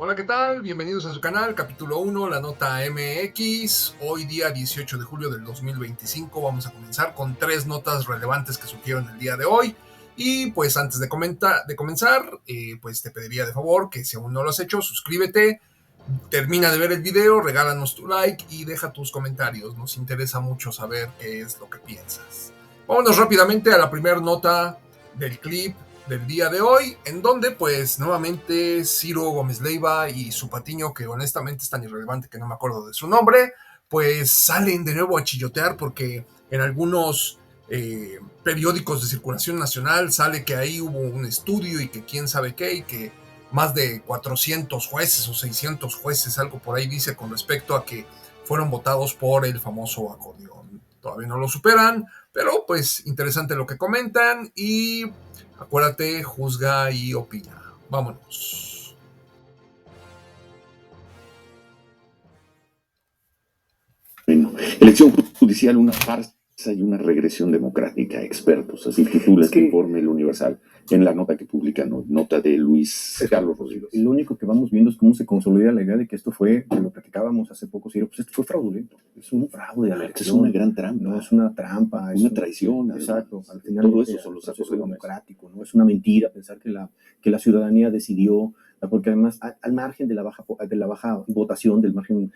Hola, ¿qué tal? Bienvenidos a su canal, capítulo 1, la nota MX. Hoy día 18 de julio del 2025 vamos a comenzar con 3 notas relevantes que surgieron el día de hoy. Y pues antes de comenzar, pues te pediría de favor que si aún no lo has hecho, suscríbete, termina de ver el video, regálanos tu like y deja tus comentarios. Nos interesa mucho saber qué es lo que piensas. Vámonos rápidamente a la primera nota del clip del día de hoy, en donde pues nuevamente Ciro Gómez Leiva y su patiño, que honestamente es tan irrelevante que no me acuerdo de su nombre, pues salen de nuevo a chillotear porque en algunos periódicos de circulación nacional sale que ahí hubo un estudio y que quién sabe qué, y que más de 400 jueces o 600 jueces, algo por ahí dice, con respecto a que fueron votados por el famoso acordeón. Todavía no lo superan, pero pues interesante lo que comentan y acuérdate, juzga y opina. Vámonos. Bueno, elección judicial, una farsa y una regresión democrática. Expertos, así titula este informe El Universal en la nota que publica, nota de Luis Carlos Rodríguez. Lo único que vamos viendo es cómo se consolida la idea de que esto fue, lo platicábamos hace poco, Ciro, pues esto fue fraudulento. Es un fraude a la elección. Es una gran trampa. No es una trampa. Es una traición. Exacto. Al final todo eso son los actos democráticos. No es una mentira pensar que la ciudadanía decidió, porque además al margen de la baja votación, del margen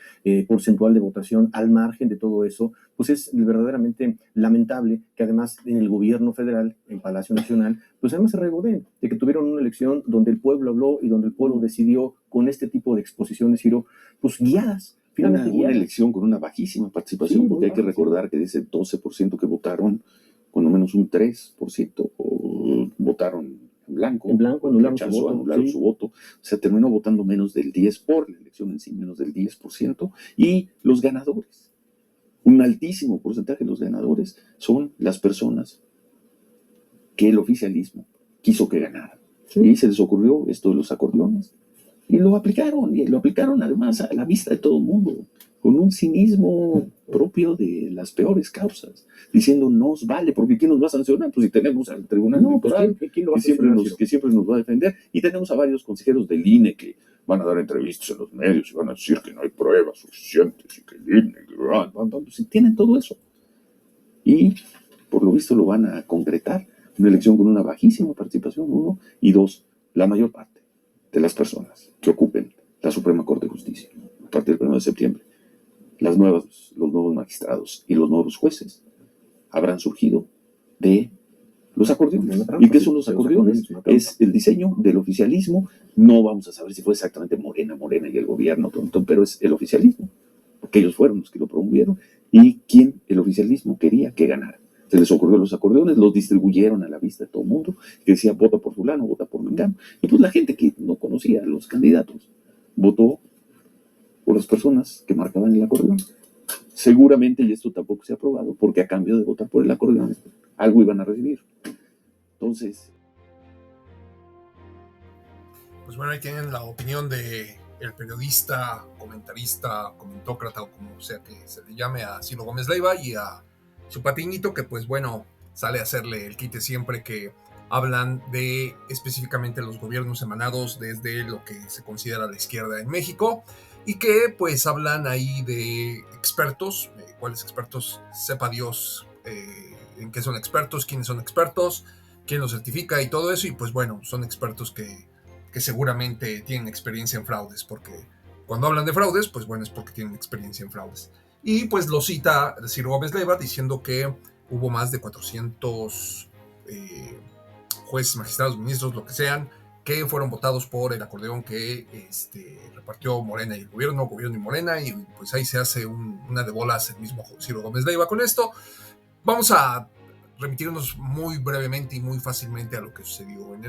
porcentual de votación, al margen de todo eso, pues es verdaderamente lamentable que además en el gobierno federal, en Palacio Nacional, pues además se regodeen de que tuvieron una elección donde el pueblo habló y donde el pueblo decidió con este tipo de exposiciones, Ciro, pues guiadas. Finalmente una elección con una bajísima participación, sí, porque hay que recordar que de ese 12% que votaron, cuando menos un 3% votaron en blanco, anularon su voto. O sea, terminó votando menos del 10% por la elección en sí, menos del 10%. Y los ganadores, un altísimo porcentaje de los ganadores son las personas que el oficialismo quiso que ganaran. Sí. Y se les ocurrió esto de los acordeones. Y lo aplicaron además a la vista de todo el mundo, con un cinismo propio de las peores causas, diciendo no os vale, porque ¿quién nos va a sancionar? Pues si tenemos al Tribunal Electoral, que siempre nos va a defender, y tenemos a varios consejeros del INE que van a dar entrevistas en los medios y van a decir que no hay pruebas suficientes y que el INE, si tienen todo eso. Y por lo visto lo van a concretar, una elección con una bajísima participación, 1, y 2, la mayor parte de las personas que ocupen la Suprema Corte de Justicia a partir del 1 de septiembre, los nuevos magistrados y los nuevos jueces habrán surgido de los acordeones. ¿Y qué son los acordeones? Es el diseño del oficialismo. No vamos a saber si fue exactamente Morena y el gobierno, pero es el oficialismo, porque ellos fueron los que lo promovieron y quien el oficialismo quería que ganara. Se les ocurrió los acordeones, los distribuyeron a la vista de todo el mundo, que decía vota por fulano, vota por mengano. Y pues la gente que no conocía a los candidatos votó por las personas que marcaban el acordeón. Seguramente, y esto tampoco se ha aprobado, porque a cambio de votar por el acordeón, algo iban a recibir. Entonces... Pues bueno, ahí tienen la opinión de el periodista, comentarista, comentócrata o como sea que se le llame a Ciro Gómez Leiva y a su patiñito, que pues bueno, sale a hacerle el quite siempre que hablan de específicamente los gobiernos emanados desde lo que se considera la izquierda en México y que pues hablan ahí de expertos, cuáles expertos, sepa Dios en qué son expertos, quiénes son expertos, quién los certifica y todo eso, y pues bueno, son expertos que seguramente tienen experiencia en fraudes, porque cuando hablan de fraudes, pues bueno, es porque tienen experiencia en fraudes. Y pues lo cita Ciro Gómez Leiva diciendo que hubo más de 400 jueces, magistrados, ministros, lo que sean, que fueron votados por el acordeón que repartió Morena y el gobierno y Morena, y pues ahí se hace una de bolas el mismo Ciro Gómez Leiva con esto. Vamos a remitirnos muy brevemente y muy fácilmente a lo que sucedió. En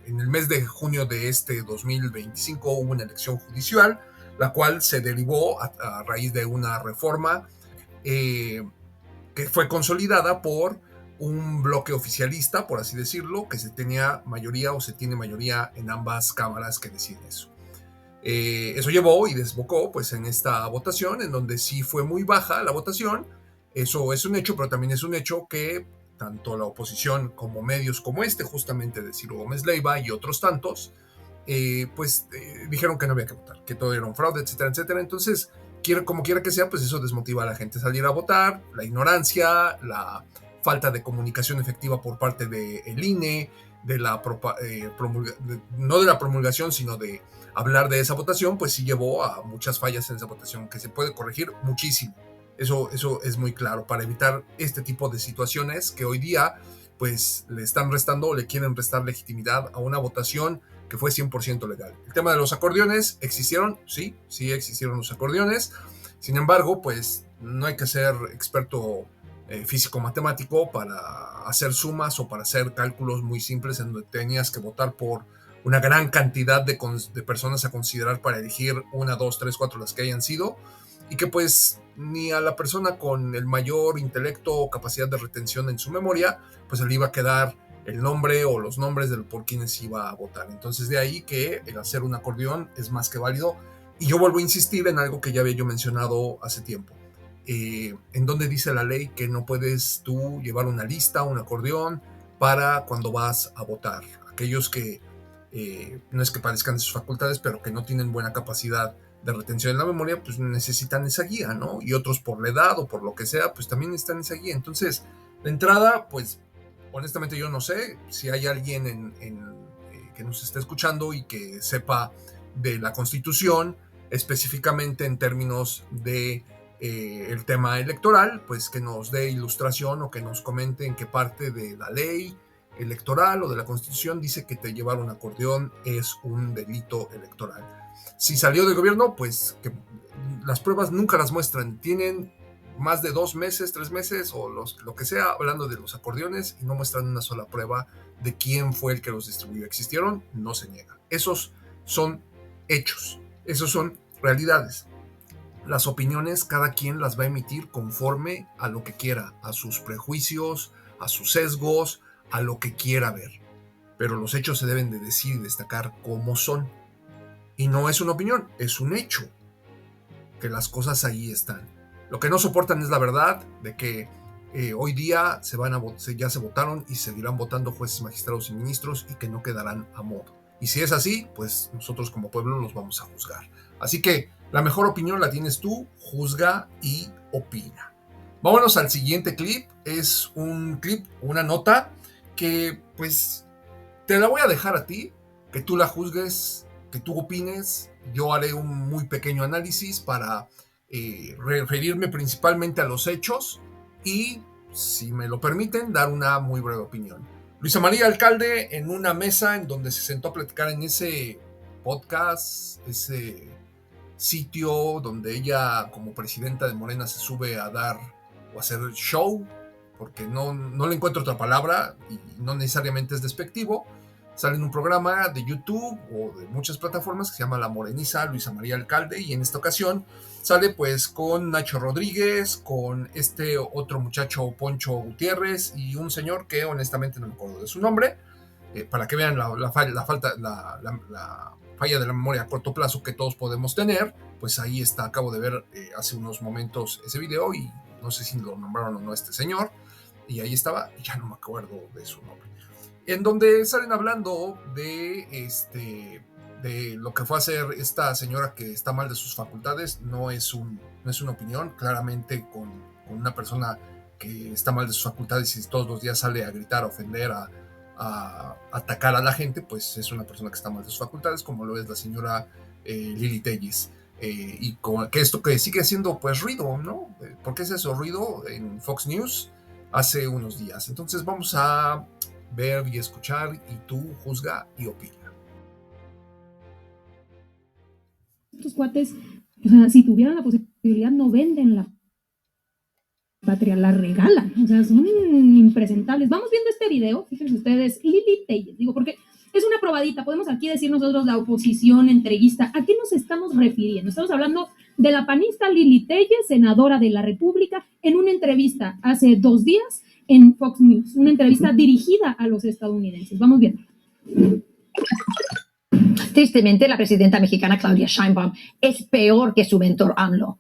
el mes de junio de este 2025 hubo una elección judicial, la cual se derivó a raíz de una reforma que fue consolidada por un bloque oficialista, por así decirlo, que se tenía mayoría o se tiene mayoría en ambas cámaras que deciden eso. Eso llevó y desembocó pues en esta votación, en donde sí fue muy baja la votación. Eso es un hecho, pero también es un hecho que tanto la oposición como medios como justamente de Ciro Gómez Leiva y otros tantos, dijeron que no había que votar, que todo era un fraude, etcétera, etcétera. Entonces, como quiera que sea, pues eso desmotiva a la gente a salir a votar, la ignorancia, la falta de comunicación efectiva por parte del INE, no de la promulgación, sino de hablar de esa votación, pues sí llevó a muchas fallas en esa votación, que se puede corregir muchísimo. Eso es muy claro, para evitar este tipo de situaciones que hoy día pues le están restando o le quieren restar legitimidad a una votación que fue 100% legal. El tema de los acordeones, ¿existieron? Sí existieron los acordeones. Sin embargo, pues no hay que ser experto físico-matemático para hacer sumas o para hacer cálculos muy simples en donde tenías que votar por una gran cantidad de personas a considerar para elegir 1, 2, 3, 4, las que hayan sido, y que pues ni a la persona con el mayor intelecto o capacidad de retención en su memoria, pues le iba a quedar el nombre o los nombres por quienes iba a votar. Entonces de ahí que el hacer un acordeón es más que válido. Y yo vuelvo a insistir en algo que ya había yo mencionado hace tiempo. En donde dice la ley que no puedes tú llevar una lista, un acordeón, para cuando vas a votar. Aquellos que no es que padezcan de sus facultades, pero que no tienen buena capacidad de retención en la memoria, pues necesitan esa guía, ¿no? Y otros por la edad o por lo que sea, pues también necesitan esa guía. Entonces, de entrada, pues honestamente yo no sé si hay alguien que nos esté escuchando y que sepa de la Constitución, específicamente en términos de el tema electoral, pues que nos dé ilustración o que nos comente en qué parte de la ley electoral o de la Constitución dice que llevar un acordeón es un delito electoral. Si salió del gobierno, pues que las pruebas nunca las muestran. Tienen más de 2 meses, 3 meses o lo que sea hablando de los acordeones y no muestran una sola prueba de quién fue el que los distribuyó. ¿Existieron? No se niega. Esos son hechos. Esos son realidades. Las opiniones cada quien las va a emitir conforme a lo que quiera, a sus prejuicios, a sus sesgos, a lo que quiera ver. Pero los hechos se deben de decir y destacar como son. Y no es una opinión, es un hecho. Que las cosas ahí están. Lo que no soportan es la verdad de que hoy día ya se votaron y seguirán votando jueces, magistrados y ministros y que no quedarán a modo. Y si es así, pues nosotros como pueblo los vamos a juzgar. Así que la mejor opinión la tienes tú, juzga y opina. Vámonos al siguiente clip. Es un clip, una nota que pues te la voy a dejar a ti, que tú la juzgues, que tú opines. Yo haré un muy pequeño análisis para referirme principalmente a los hechos y, si me lo permiten, dar una muy breve opinión. Luisa María Alcalde, en una mesa en donde se sentó a platicar en ese podcast, ese sitio donde ella como presidenta de Morena se sube a dar o a hacer show, porque no le encuentro otra palabra y no necesariamente es despectivo. Sale en un programa de YouTube o de muchas plataformas que se llama La Moreniza, Luisa María Alcalde, y en esta ocasión sale pues con Nacho Rodríguez, con este otro muchacho Poncho Gutiérrez y un señor que honestamente no me acuerdo de su nombre, para que vean la falla de la memoria a corto plazo que todos podemos tener. Pues ahí está, acabo de ver hace unos momentos ese video y no sé si lo nombraron o no este señor, y ahí estaba, y ya no me acuerdo de su nombre, en donde salen hablando de lo que fue a hacer esta señora que está mal de sus facultades. No es una opinión, claramente con una persona que está mal de sus facultades y todos los días sale a gritar, a ofender, a atacar a la gente, pues es una persona que está mal de sus facultades, como lo es la señora Lili Telles. Y que esto que sigue haciendo pues ruido, ¿no? ¿Por qué es eso? Ruido en Fox News hace unos días. Entonces vamos a ver y escuchar y tú juzga y opina. Estos cuates, o sea, si tuvieran la posibilidad, no venden la patria, la regalan, o sea, son impresentables. Vamos viendo este video, fíjense ustedes, Lili Telles, digo, porque es una probadita, podemos aquí decir nosotros la oposición entreguista. ¿A qué nos estamos refiriendo? Estamos hablando de la panista Lili Telles, senadora de la República, en una entrevista hace 2 días en Fox News, una entrevista dirigida a los estadounidenses. Vamos viendo. Tristemente, la presidenta mexicana Claudia Sheinbaum es peor que su mentor AMLO.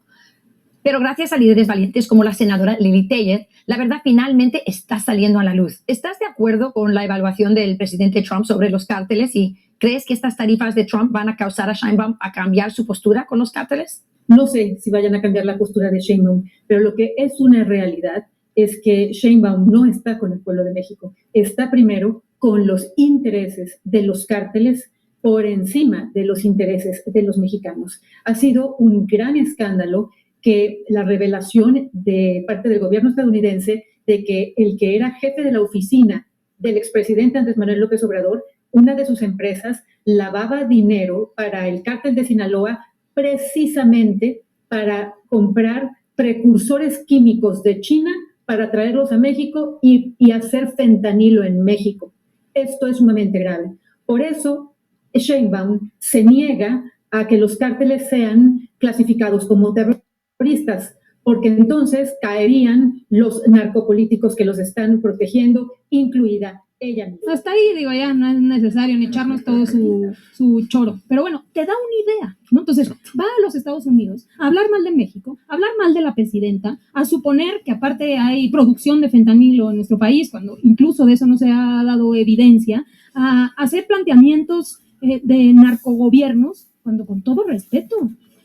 Pero gracias a líderes valientes como la senadora Lili Telles, la verdad finalmente está saliendo a la luz. ¿Estás de acuerdo con la evaluación del presidente Trump sobre los cárteles y ¿Crees que estas tarifas de Trump van a causar a Sheinbaum a cambiar su postura con los cárteles? No sé si vayan a cambiar la postura de Sheinbaum, pero lo que es una realidad es que Sheinbaum no está con el pueblo de México, está primero con los intereses de los cárteles por encima de los intereses de los mexicanos. Ha sido un gran escándalo que la revelación de parte del gobierno estadounidense de que el que era jefe de la oficina del expresidente Andrés Manuel López Obrador, una de sus empresas lavaba dinero para el cártel de Sinaloa precisamente para comprar precursores químicos de China para traerlos a México y hacer fentanilo en México. Esto es sumamente grave. Por eso, Sheinbaum se niega a que los cárteles sean clasificados como terroristas, porque entonces caerían los narcopolíticos que los están protegiendo, incluida ella misma. Hasta ahí, digo, ya no es necesario ni echarnos todo su choro. Pero bueno, te da una idea, ¿no? Entonces, va a los Estados Unidos a hablar mal de México, a hablar mal de la presidenta, a suponer que aparte hay producción de fentanilo en nuestro país, cuando incluso de eso no se ha dado evidencia, a hacer planteamientos de narcogobiernos, cuando con todo respeto,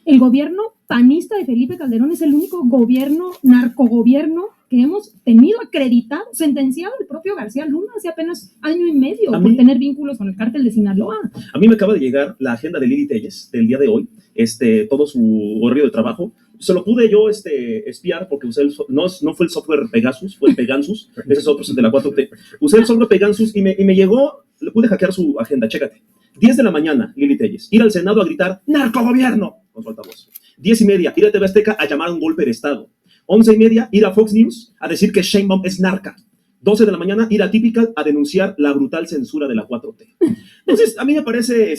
el gobierno panista de Felipe Calderón es el único gobierno, narcogobierno, que hemos tenido acreditado, sentenciado el propio García Luna hace apenas año y medio por tener vínculos con el cártel de Sinaloa. A mí me acaba de llegar la agenda de Lili Telles del día de hoy, todo su horario de trabajo. Se lo pude yo espiar porque usé no fue el software Pegasus, fue el Pegasus, ese es otro, el de la 4T. Usé el software Pegasus y me llegó, le pude hackear su agenda, chécate. 10 de la mañana, Lili Telles, ir al Senado a gritar ¡narcogobierno! Con su altavoz. 10:30, ir a TV Azteca a llamar a un golpe de Estado. 11:30, ir a Fox News a decir que Sheinbaum es narca. 12 de la mañana, ir a Typical a denunciar la brutal censura de la 4T. Entonces, a mí me parece,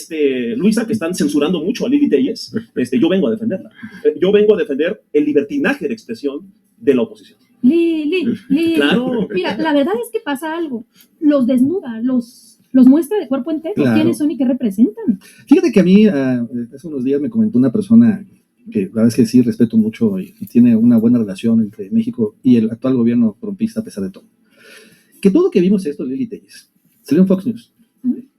Luisa, que están censurando mucho a Lili Telles. Yo vengo a defenderla. Yo vengo a defender el libertinaje de expresión de la oposición. Lili. Claro. Mira, la verdad es que pasa algo. Los desnuda, los muestra de cuerpo entero. Claro. ¿Quiénes son y qué representan? Fíjate que a mí, hace unos días me comentó una persona que la verdad es que sí respeto mucho y tiene una buena relación entre México y el actual gobierno trumpista a pesar de todo. Que todo que vimos esto, Lili Telles, salió en Fox News.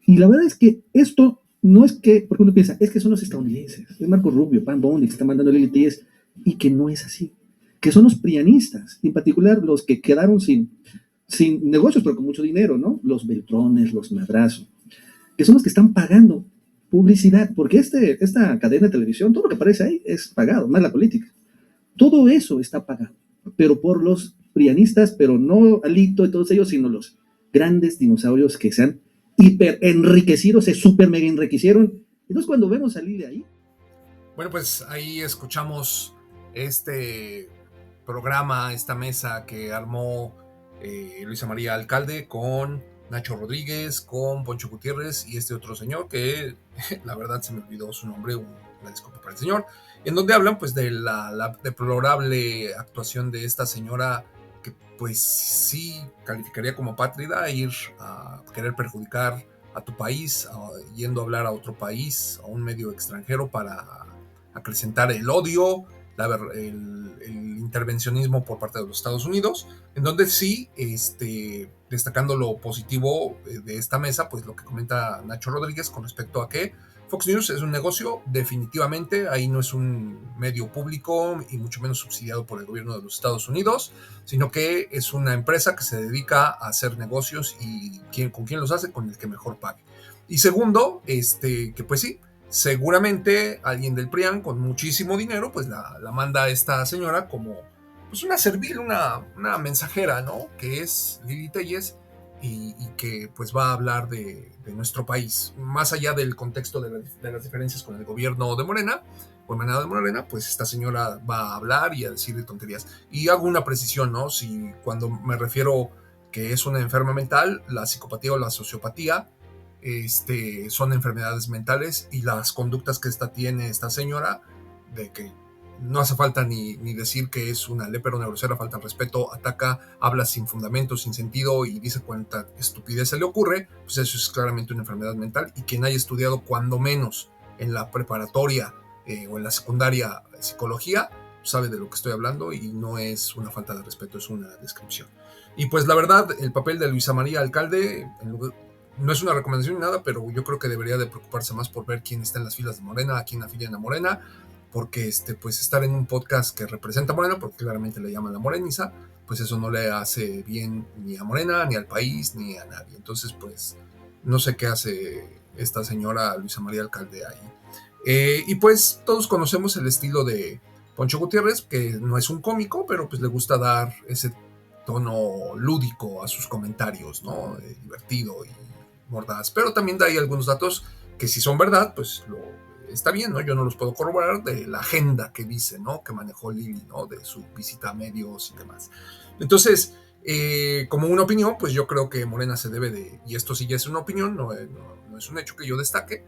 Y la verdad es que esto no es que, porque uno piensa, es que son los estadounidenses, es Marco Rubio, Pam Bondi que está mandando a Lili Telles, y que no es así. Que son los prianistas, en particular los que quedaron sin negocios, pero con mucho dinero, ¿no? Los Beltrones, los Madrazo, que son los que están pagando publicidad, porque esta cadena de televisión, todo lo que aparece ahí es pagado, más la política. Todo eso está pagado, pero por los prianistas, pero no Alito y todos ellos, sino los grandes dinosaurios que se han hiper enriquecido, se super mega enriquecieron. Entonces cuando vemos a Lili ahí. Bueno, pues ahí escuchamos este programa, esta mesa que armó Luisa María Alcalde con Nacho Rodríguez, con Poncho Gutiérrez y este otro señor que la verdad se me olvidó su nombre, una disculpa para el señor, en donde hablan pues de la deplorable actuación de esta señora que pues sí calificaría como apátrida, ir a querer perjudicar a tu país, yendo a hablar a otro país, a un medio extranjero para acrecentar el odio, el intervencionismo por parte de los Estados Unidos, en donde sí, destacando lo positivo de esta mesa, pues lo que comenta Nacho Rodríguez con respecto a que Fox News es un negocio, definitivamente, ahí no es un medio público y mucho menos subsidiado por el gobierno de los Estados Unidos, sino que es una empresa que se dedica a hacer negocios y ¿con quién los hace? Con el que mejor pague. Y segundo, que pues sí, seguramente alguien del PRIAN con muchísimo dinero pues la manda a esta señora como pues una servil, una mensajera, ¿no? Que es Lili Telles y que pues va a hablar de nuestro país. Más allá del contexto de las diferencias con el gobierno de Morena, o emanado de Morena, pues esta señora va a hablar y a decir tonterías. Y hago una precisión, ¿no? Si cuando me refiero que es una enferma mental, la psicopatía o la sociopatía son enfermedades mentales y las conductas que tiene esta señora, de que no hace falta ni decir que es una lépera, una grosera, falta de respeto, ataca, habla sin fundamento, sin sentido y dice cuánta estupidez se le ocurre, pues eso es claramente una enfermedad mental y quien haya estudiado cuando menos en la preparatoria o en la secundaria psicología, sabe de lo que estoy hablando y no es una falta de respeto, es una descripción. Y pues la verdad, el papel de Luisa María Alcalde, no es una recomendación ni nada, pero yo creo que debería de preocuparse más por ver quién está en las filas de Morena, a quién afilian a Morena, porque pues estar en un podcast que representa a Morena, porque claramente le llaman la moreniza, pues eso no le hace bien ni a Morena, ni al país, ni a nadie. Entonces, pues, no sé qué hace esta señora Luisa María Alcalde ahí. Y pues todos conocemos el estilo de Poncho Gutiérrez, que no es un cómico, pero pues le gusta dar ese tono lúdico a sus comentarios, ¿no? Divertido y mordaz. Pero también da ahí algunos datos que si son verdad, pues está bien, ¿no? Yo no los puedo corroborar de la agenda que dice, ¿no? Que manejó Lili, ¿no? De su visita a medios y demás. Entonces, como una opinión, pues yo creo que Morena se debe de, y esto sí ya es una opinión, no es un hecho que yo destaque,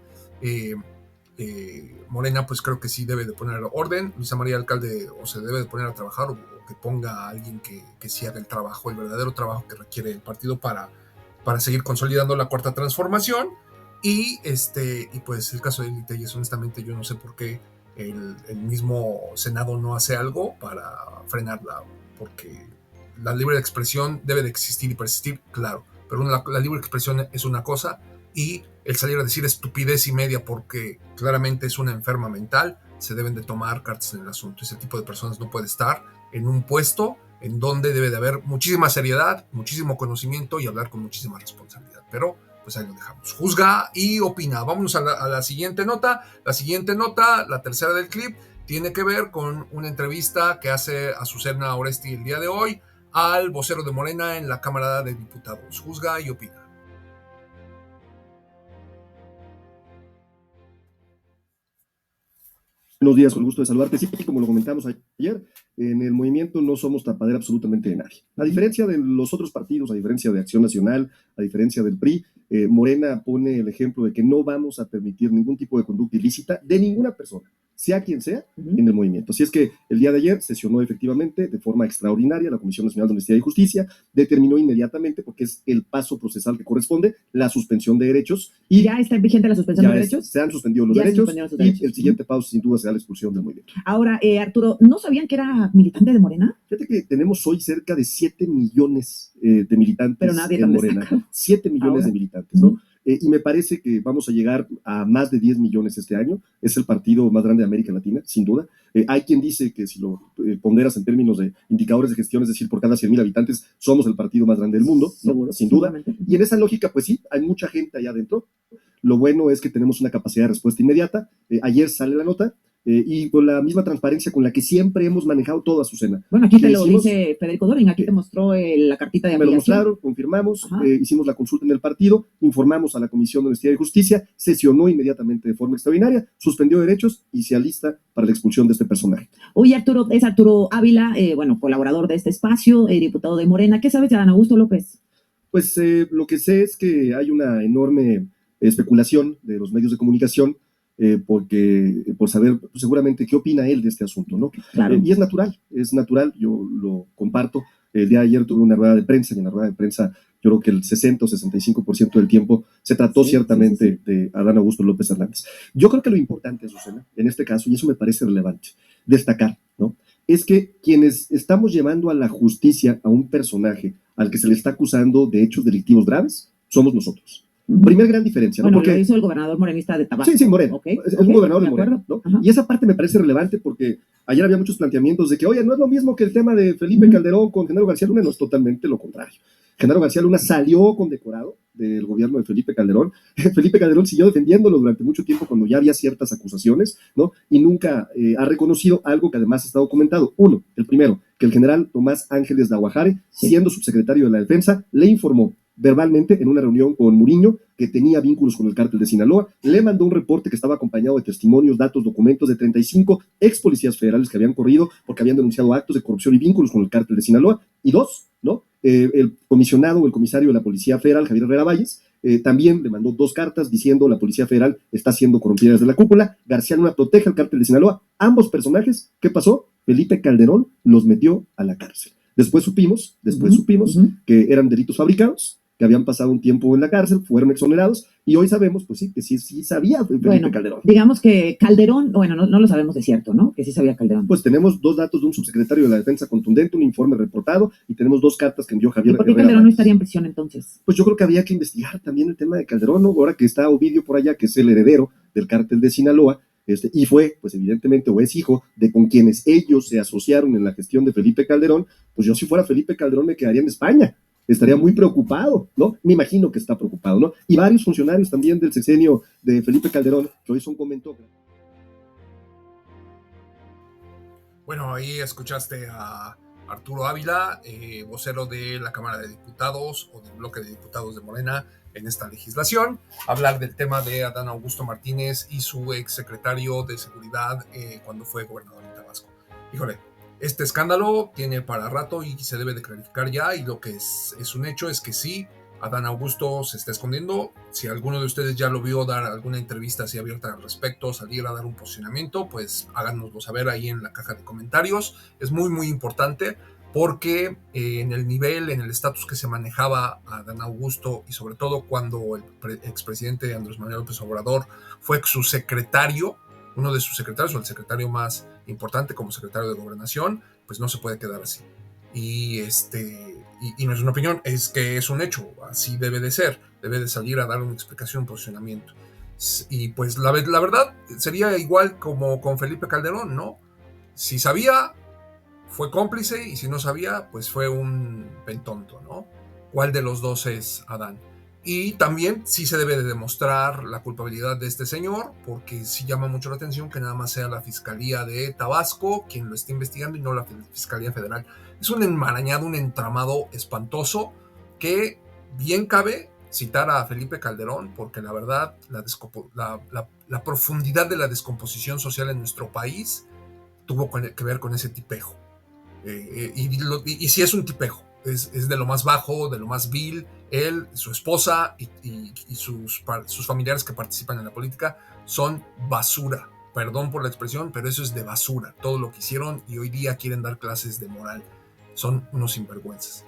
Morena pues creo que sí debe de poner orden. Luisa María Alcalde o se debe de poner a trabajar o que ponga a alguien que sí haga el trabajo, el verdadero trabajo que requiere el partido para seguir consolidando la cuarta transformación. Y pues el caso de Lili Telles, honestamente yo no sé por qué el mismo Senado no hace algo para frenarla, porque la libre expresión debe de existir y persistir, claro, pero la libre expresión es una cosa y el salir a decir estupidez y media porque claramente es una enferma mental, se deben de tomar cartas en el asunto. Ese tipo de personas no puede estar en un puesto en donde debe de haber muchísima seriedad, muchísimo conocimiento y hablar con muchísima responsabilidad, pero pues ahí lo dejamos. Juzga y opina. Vámonos a la siguiente nota. La siguiente nota, la tercera del clip, tiene que ver con una entrevista que hace Azucena Oresti el día de hoy al vocero de Morena en la Cámara de Diputados. Juzga y opina. Buenos días, con el gusto de saludarte. Sí, como lo comentamos ayer, en el movimiento no somos tapadera absolutamente de nadie. A diferencia de los otros partidos, a diferencia de Acción Nacional, a diferencia del PRI, Morena pone el ejemplo de que no vamos a permitir ningún tipo de conducta ilícita de ninguna persona, sea quien sea, en el movimiento. Así es que el día de ayer sesionó efectivamente de forma extraordinaria la Comisión Nacional de Honestidad y Justicia, determinó inmediatamente, porque es el paso procesal que corresponde, la suspensión de derechos. Y ¿Ya está vigente la suspensión de derechos? Se han suspendido los derechos y el siguiente paso sin duda será la expulsión del movimiento. Ahora, Arturo, ¿no sabían que era militante de Morena? Fíjate que tenemos hoy cerca de 7 millones de militantes. Pero nadie en Morena. 7 millones de militantes, ¿no? Y me parece que vamos a llegar a más de 10 millones este año. Es el partido más grande de América Latina, sin duda. Hay quien dice que si lo ponderas en términos de indicadores de gestión, es decir, por cada 100,000 habitantes, somos el partido más grande del mundo, ¿no? Sin duda. Y en esa lógica, pues sí, hay mucha gente allá adentro. Lo bueno es que tenemos una capacidad de respuesta inmediata. Ayer sale la nota. Y con la misma transparencia con la que siempre hemos manejado toda Azucena. Bueno, aquí te lo dice Federico Dorin, aquí te mostró la cartita de afiliación. Me lo mostraron, confirmamos, hicimos la consulta en el partido, informamos a la Comisión de Honestidad y Justicia, sesionó inmediatamente de forma extraordinaria, suspendió derechos y se alista para la expulsión de este personaje. Oye, Arturo, es Arturo Ávila, colaborador de este espacio, diputado de Morena. ¿Qué sabes de Adán Augusto López? Pues lo que sé es que hay una enorme especulación de los medios de comunicación por saber seguramente qué opina él de este asunto, ¿no? Claro. Y es natural, yo lo comparto. El día de ayer tuve una rueda de prensa y en la rueda de prensa yo creo que el 60 o 65% del tiempo se trató ciertamente de Adán Augusto López Hernández. Yo creo que lo importante, Azucena, en este caso, y eso me parece relevante destacar, ¿no? Es que quienes estamos llevando a la justicia a un personaje al que se le está acusando de hechos delictivos graves, somos nosotros. Primer gran diferencia, ¿no? Bueno, porque lo hizo el gobernador morenista de Tabasco. Sí, Moreno. Es un gobernador de Moreno, ¿no? Y esa parte me parece relevante porque ayer había muchos planteamientos de que, oye, no es lo mismo que el tema de Felipe Calderón con Genaro García Luna, no, es totalmente lo contrario. Genaro García Luna salió condecorado del gobierno de Felipe Calderón. Felipe Calderón siguió defendiéndolo durante mucho tiempo cuando ya había ciertas acusaciones, ¿no? Y nunca ha reconocido algo que además está documentado. Uno, el primero, que el general Tomás Ángeles de Aguajare, siendo subsecretario de la Defensa, le informó verbalmente en una reunión con Muriño que tenía vínculos con el cártel de Sinaloa, le mandó un reporte que estaba acompañado de testimonios, datos, documentos de 35 ex policías federales que habían corrido porque habían denunciado actos de corrupción y vínculos con el cártel de Sinaloa. Y dos, ¿no? El comisionado o el comisario de la Policía Federal, Javier Herrera Valles, también le mandó 2 cartas diciendo la Policía Federal está siendo corrompida desde la cúpula, García Luna protege al cártel de Sinaloa. Ambos personajes, ¿qué pasó? Felipe Calderón los metió a la cárcel. Después supimos que eran delitos fabricados, que habían pasado un tiempo en la cárcel, fueron exonerados, y hoy sabemos, pues sí, que sí sabía Felipe Calderón. Digamos que Calderón, bueno, no lo sabemos de cierto, ¿no? Que sí sabía Calderón. Pues tenemos 2 datos de un subsecretario de la Defensa contundente, un informe reportado, y tenemos 2 cartas que envió Javier. ¿Y por qué Calderón no estaría en prisión entonces? Pues yo creo que había que investigar también el tema de Calderón, ¿no? Ahora que está Ovidio por allá, que es el heredero del cártel de Sinaloa, y fue, pues evidentemente, o es hijo de con quienes ellos se asociaron en la gestión de Felipe Calderón, pues yo si fuera Felipe Calderón me quedaría en España, estaría muy preocupado, ¿no? Me imagino que está preocupado, ¿no? Y varios funcionarios también del sexenio de Felipe Calderón, que hoy son comentó. Bueno, ahí escuchaste a Arturo Ávila, vocero de la Cámara de Diputados o del bloque de diputados de Morena en esta legislación, hablar del tema de Adán Augusto Martínez y su exsecretario de Seguridad cuando fue gobernador de Tabasco. Híjole, este escándalo tiene para rato y se debe de clarificar ya, y lo que es un hecho es que sí, Adán Augusto se está escondiendo. Si alguno de ustedes ya lo vio dar alguna entrevista así abierta al respecto, salir a dar un posicionamiento, pues háganoslo saber ahí en la caja de comentarios. Es muy muy importante porque en el estatus que se manejaba a Adán Augusto, y sobre todo cuando el expresidente Andrés Manuel López Obrador fue su secretario, uno de sus secretarios o el secretario más importante como secretario de Gobernación, pues no se puede quedar así. Y no es una opinión, es que es un hecho, así debe de ser, debe de salir a dar una explicación, un posicionamiento. Y pues la verdad sería igual como con Felipe Calderón, ¿no? Si sabía, fue cómplice, y si no sabía, pues fue un pentonto, ¿no? ¿Cuál de los dos es Adán? Y también sí se debe de demostrar la culpabilidad de este señor, porque sí llama mucho la atención que nada más sea la Fiscalía de Tabasco quien lo esté investigando y no la Fiscalía Federal. Es un enmarañado, un entramado espantoso que bien cabe citar a Felipe Calderón, porque la verdad la profundidad de la descomposición social en nuestro país tuvo que ver con ese tipejo. Y sí es un tipejo, es de lo más bajo, de lo más vil. Él, su esposa y sus familiares que participan en la política son basura. Perdón por la expresión, pero eso es de basura, todo lo que hicieron, y hoy día quieren dar clases de moral. Son unos sinvergüenzas.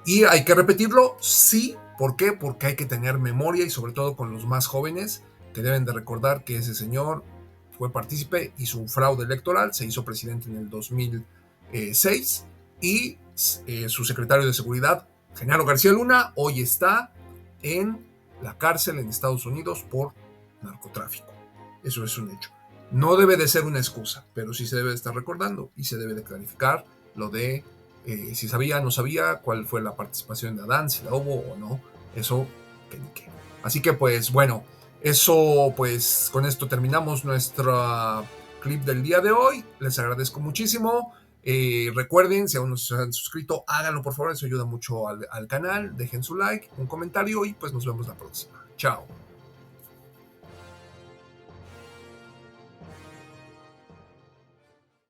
Y hay que repetirlo, sí. ¿Por qué? Porque hay que tener memoria, y sobre todo con los más jóvenes, que deben de recordar que ese señor fue partícipe, hizo un fraude electoral, se hizo presidente en el 2006, y su secretario de Seguridad, Genaro García Luna, hoy está en la cárcel en Estados Unidos por narcotráfico. Eso es un hecho. No debe de ser una excusa, pero sí se debe de estar recordando, y se debe de clarificar lo de si sabía, no sabía, cuál fue la participación de Adán, si la hubo o no, eso que ni qué. Así que pues bueno, eso pues con esto terminamos nuestro clip del día de hoy. Les agradezco muchísimo. Recuerden, si aún no se han suscrito, háganlo por favor, eso ayuda mucho al canal. Dejen su like, un comentario, y pues nos vemos la próxima. Chao.